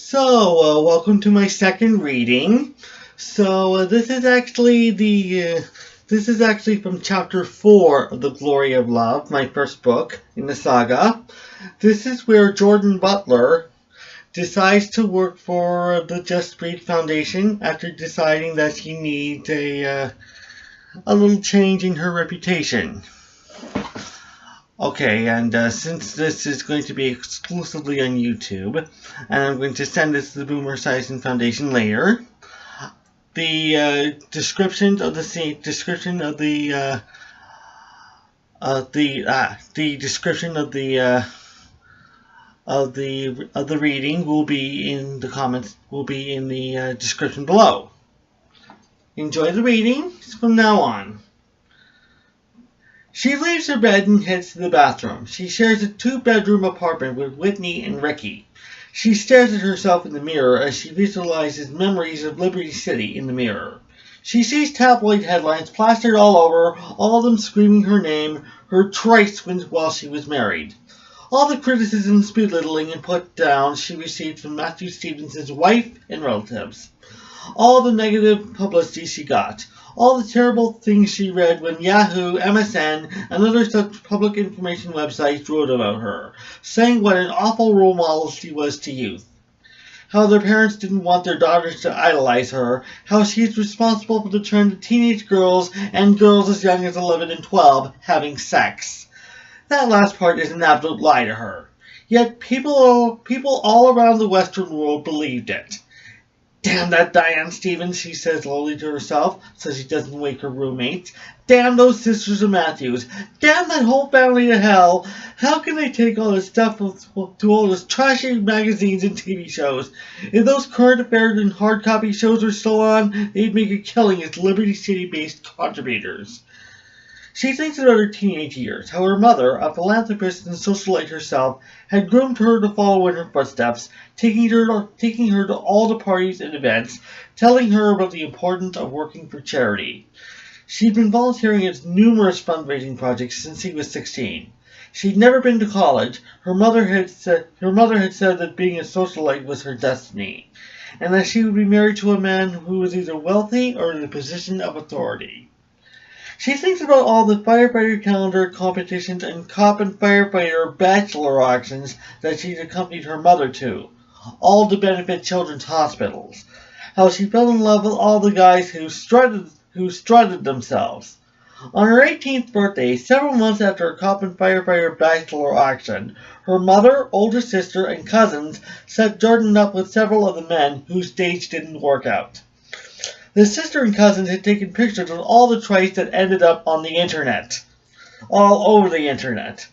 Welcome to my second reading. This is actually from chapter 4 of The Glory of Love, my first book in the saga. This is where Jordan Butler decides to work for the Just Breathe Foundation after deciding that she needs a little change in her reputation. Okay, and since this is going to be exclusively on YouTube, and I'm going to send this to the Boomer Esiason Foundation later, the description of the reading will be in the comments, will be in the description below. Enjoy the reading from now on. She leaves her bed and heads to the bathroom. She shares a 2-bedroom apartment with Whitney and Ricky. She stares at herself in the mirror as she visualizes memories of Liberty City in the mirror. She sees tabloid headlines plastered all over, all of them screaming her name, her twice while she was married. All the criticism, belittling, and put down she received from Matthew Stevenson's wife and relatives. All the negative publicity she got. All the terrible things she read when Yahoo, MSN, and other such public information websites wrote about her, saying what an awful role model she was to youth. How their parents didn't want their daughters to idolize her, how she is responsible for the trend of teenage girls and girls as young as 11 and 12 having sex. That last part is an absolute lie to her. Yet people all around the Western world believed it. Damn that Diane Stevens, she says lowly to herself, so she doesn't wake her roommates. Damn those sisters of Matthews. Damn that whole family to hell. How can they take all this stuff to all those trashy magazines and TV shows? If those current affairs and hard copy shows were still on, they'd make a killing as Liberty City-based contributors. She thinks about her teenage years, how her mother, a philanthropist and socialite herself, had groomed her to follow in her footsteps, taking her to all the parties and events, telling her about the importance of working for charity. She'd been volunteering at numerous fundraising projects since she was 16. She'd never been to college. Her mother had said that being a socialite was her destiny, and that she would be married to a man who was either wealthy or in a position of authority. She thinks about all the firefighter calendar competitions and cop and firefighter bachelor auctions that she'd accompanied her mother to, all to benefit children's hospitals. How she fell in love with all the guys who strutted themselves. On her 18th birthday, several months after a cop and firefighter bachelor auction, her mother, older sister, and cousins set Jordan up with several of the men whose dates didn't work out. The sister and cousins had taken pictures of all the twice that ended up on the internet. All over the internet.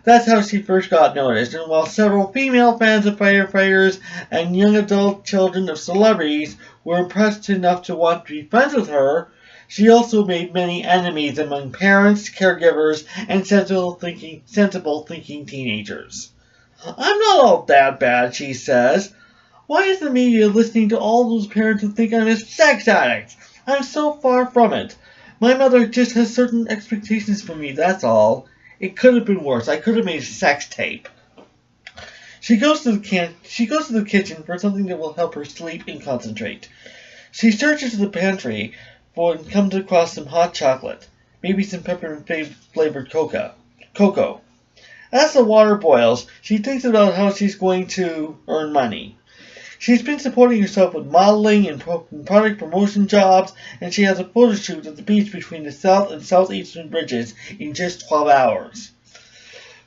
That's how she first got noticed, and while several female fans of firefighters and young adult children of celebrities were impressed enough to want to be friends with her, she also made many enemies among parents, caregivers, and sensible thinking teenagers. I'm not all that bad, she says. Why is the media listening to all those parents who think I'm a sex addict? I'm so far from it. My mother just has certain expectations for me, that's all. It could have been worse. I could have made a sex tape. She goes to the kitchen for something that will help her sleep and concentrate. She searches the pantry and comes across some hot chocolate, maybe some peppermint-flavored cocoa. As the water boils, she thinks about how she's going to earn money. She's been supporting herself with modeling and product promotion jobs, and she has a photo shoot at the beach between the south and southeastern bridges in just 12 hours.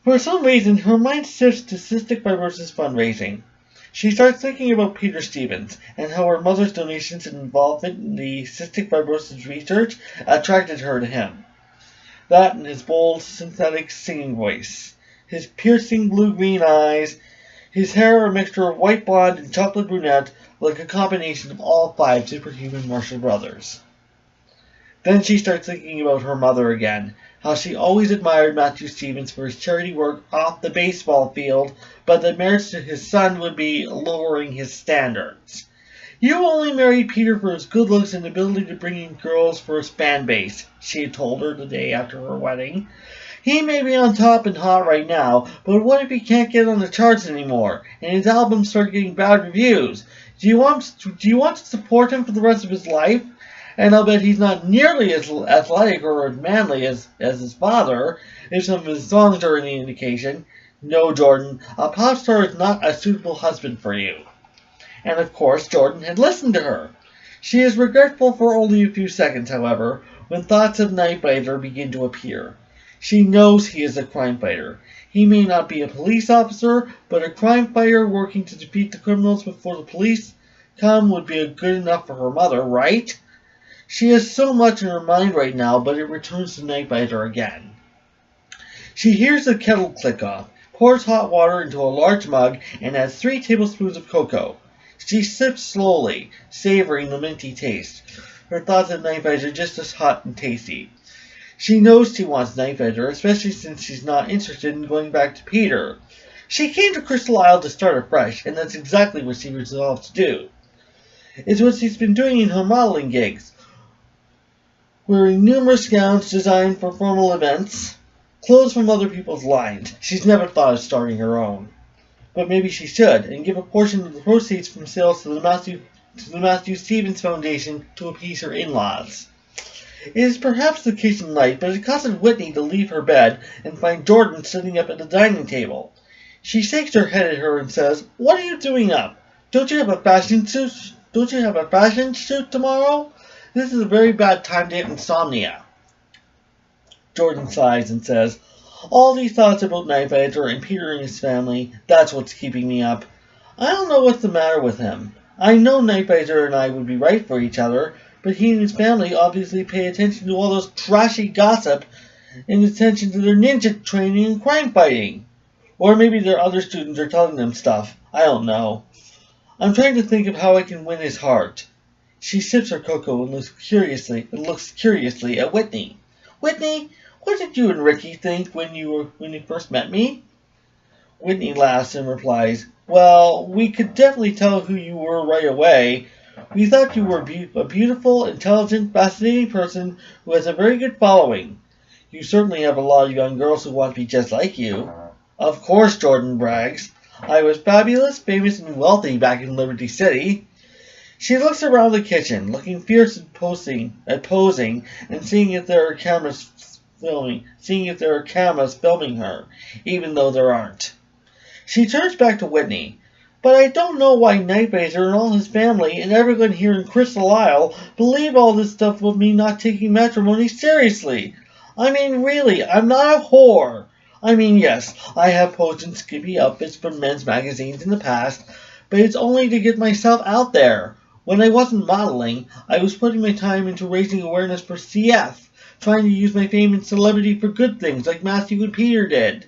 For some reason, her mind shifts to cystic fibrosis fundraising. She starts thinking about Peter Stevens, and how her mother's donations and involvement in the cystic fibrosis research attracted her to him. That and his bold, synthetic singing voice, his piercing blue-green eyes, his hair a mixture of white blonde and chocolate brunette, like a combination of all 5 superhuman Martial brothers. Then she starts thinking about her mother again, how she always admired Matthew Stevens for his charity work off the baseball field, but that marriage to his son would be lowering his standards. You only married Peter for his good looks and ability to bring in girls for his fan base, she had told her the day after her wedding. He may be on top and hot right now, but what if he can't get on the charts anymore, and his albums start getting bad reviews? Do you want to support him for the rest of his life? And I'll bet he's not nearly as athletic or as manly as his father, if some of his songs are any indication. No, Jordan, a pop star is not a suitable husband for you. And of course, Jordan had listened to her. She is regretful for only a few seconds, however, when thoughts of Night Fighter begin to appear. She knows he is a crime fighter. He may not be a police officer, but a crime fighter working to defeat the criminals before the police come would be good enough for her mother, right? She has so much in her mind right now, but it returns to Night Fighter again. She hears the kettle click off, pours hot water into a large mug, and adds 3 tablespoons of cocoa. She sips slowly, savoring the minty taste. Her thoughts of Night Fighter are just as hot and tasty. She knows she wants Night Fighter, especially since she's not interested in going back to Peter. She came to Crystal Isle to start afresh, and that's exactly what she resolved to do. It's what she's been doing in her modeling gigs, wearing numerous gowns designed for formal events, clothes from other people's lines. She's never thought of starting her own. But maybe she should, and give a portion of the proceeds from sales to the Matthew Esiason Foundation to appease her in-laws. It is perhaps the kitchen light, but it causes Whitney to leave her bed and find Jordan sitting up at the dining table. She shakes her head at her and says, "What are you doing up? Don't you have a fashion shoot? Tomorrow? This is a very bad time to get insomnia." Jordan sighs and says, "All these thoughts about Night Fighter and Peter and his family, that's what's keeping me up. I don't know what's the matter with him. I know Night Fighter and I would be right for each other, but he and his family obviously pay attention to all those trashy gossip and attention to their ninja training and crime fighting. Or maybe their other students are telling them stuff. I don't know. I'm trying to think of how I can win his heart." She sips her cocoa and looks curiously at Whitney. "Whitney, what did you and Ricky think when you first met me?" Whitney laughs and replies, "Well, we could definitely tell who you were right away. We thought you were a beautiful, intelligent, fascinating person who has a very good following. You certainly have a lot of young girls who want to be just like you." "Of course," Jordan brags. "I was fabulous, famous, and wealthy back in Liberty City." She looks around the kitchen, looking fierce and posing, and seeing if there are cameras filming her, even though there aren't. She turns back to Whitney. "But I don't know why Night Fighter and all his family and everyone here in Crystal Isle believe all this stuff about me not taking matrimony seriously. I mean, really, I'm not a whore. I mean, yes, I have posed in skimpy outfits for men's magazines in the past, but it's only to get myself out there. When I wasn't modeling, I was putting my time into raising awareness for CF, trying to use my fame and celebrity for good things like Matthew and Peter did."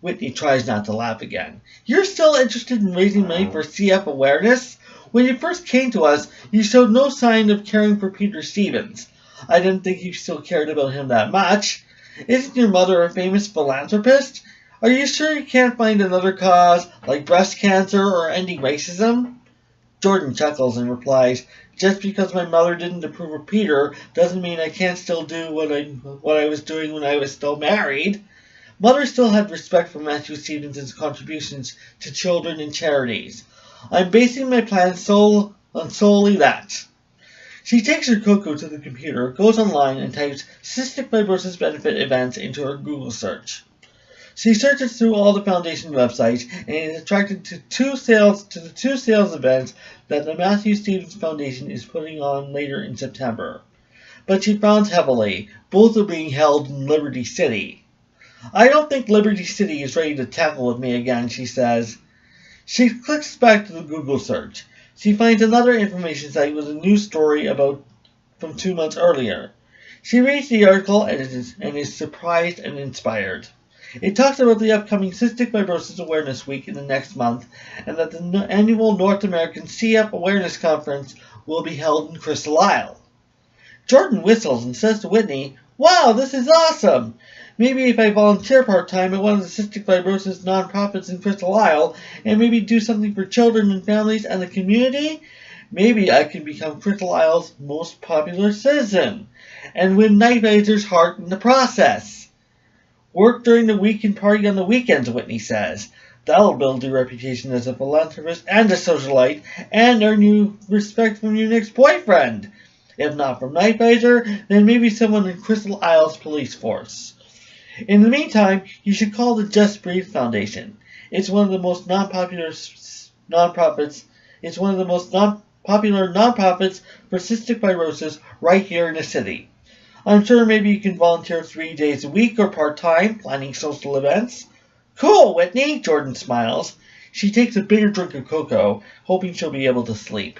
Whitney tries not to laugh again. "You're still interested in raising money for CF awareness? When you first came to us, you showed no sign of caring for Peter Stevens. I didn't think you still cared about him that much. Isn't your mother a famous philanthropist? Are you sure you can't find another cause, like breast cancer or ending racism?" Jordan chuckles and replies, "Just because my mother didn't approve of Peter doesn't mean I can't still do what I was doing when I was still married. Mother still had respect for Matthew Stevens' contributions to children and charities. I'm basing my plans on solely that." She takes her cocoa to the computer, goes online, and types cystic fibrosis benefit events into her Google search. She searches through all the foundation websites and is attracted to the two sales events that the Matthew Stevens Foundation is putting on later in September. But she frowns heavily. Both are being held in Liberty City. "I don't think Liberty City is ready to tackle with me again," she says. She clicks back to the Google search. She finds another information site with a news story from 2 months earlier. She reads the article and is surprised and inspired. It talks about the upcoming Cystic Fibrosis Awareness Week in the next month, and that the annual North American CF Awareness Conference will be held in Crystal Isle. Jordan whistles and says to Whitney, "Wow, this is awesome! Maybe if I volunteer part-time at one of the cystic fibrosis nonprofits in Crystal Isle, and maybe do something for children and families and the community, maybe I can become Crystal Isle's most popular citizen, and win Night Fighter's heart in the process." Work during the week and party on the weekends, Whitney says. That'll build your reputation as a philanthropist and a socialite, and earn you respect from your next boyfriend. If not from Nightbiter, then maybe someone in Crystal Isle's police force. In the meantime, you should call the Just Breathe Foundation. It's one of the most popular nonprofits for cystic fibrosis right here in the city. I'm sure maybe you can volunteer 3 days a week or part-time, planning social events. Cool, Whitney, Jordan smiles. She takes a bigger drink of cocoa, hoping she'll be able to sleep.